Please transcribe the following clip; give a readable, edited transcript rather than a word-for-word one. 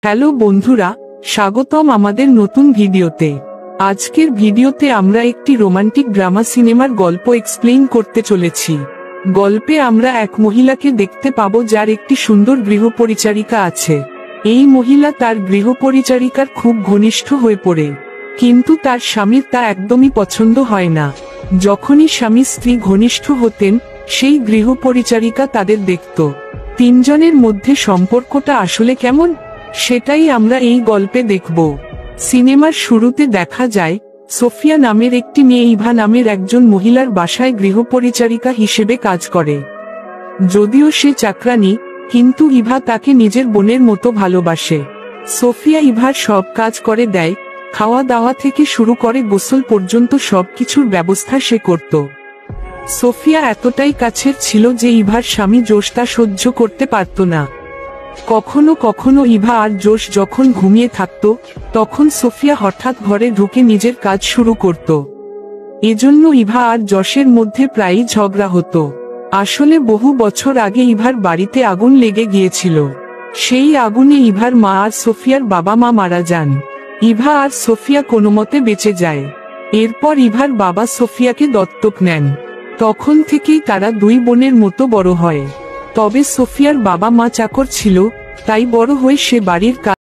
Hello বন্ধুরা, স্বাগতম আমাদের নতুন ভিডিওতে। আজকের ভিডিওতে আমরা একটি রোমান্টিক ড্রামা সিনেমার গল্প এক্সপ্লেইন করতে চলেছি। গল্পে আমরা এক মহিলাকে দেখতে পাবো যার একটি সুন্দর গৃহপরিচারিকা আছে। এই মহিলা তার গৃহপরিচারিকার খুব ঘনিষ্ঠ হয়ে পড়ে, কিন্তু তার স্বামীর তা একদমই পছন্দ হয় না। যখনই স্বামী স্ত্রী ঘনিষ্ঠ হতেন, সেই গৃহপরিচারিকা তাদের দেখত। তিনজনের মধ্যে সম্পর্কটা আসলে কেমন, সেটাই আমরা এই গল্পে দেখব। সিনেমার শুরুতে দেখা যায়, সোফিয়া নামের একটি মেয়ে ইভা নামের একজন মহিলার বাসায় গৃহপরিচারিকা হিসেবে কাজ করে। যদিও সে চাকরানী, কিন্তু ইভা তাকে নিজের বোনের মতো ভালোবাসে। সোফিয়া ইভার সব কাজ করে দেয়, খাওয়া দাওয়া থেকে শুরু করে গোসল পর্যন্ত সবকিছুর ব্যবস্থা সে করত। সোফিয়া এতটাই কাছের ছিল যে ইভার স্বামী জোশ তা সহ্য করতে পারত না। কখনো কখনো ইভা আর জোশ যখন ঘুমিয়ে থাকত, তখন সোফিয়া হঠাৎ ঘরে ঢুকে নিজের কাজ শুরু করত। এজন্য ইভা আর জশের মধ্যে প্রায়ই ঝগড়া হতো। আসলে বহু বছর আগে ইভার বাড়িতে আগুন লেগে গিয়েছিল। সেই আগুনে ইভার মা আর সোফিয়ার বাবা মা মারা যান। ইভা আর সোফিয়া কোনোমতে বেঁচে যায়। এরপর ইভার বাবা সোফিয়াকে দত্তক নেন। তখন থেকেই তারা দুই বোনের মতো বড় হয়। তবে সোফিয়ার বাবা মা চাকর ছিল, তাই বড় হয়ে সে বাড়ির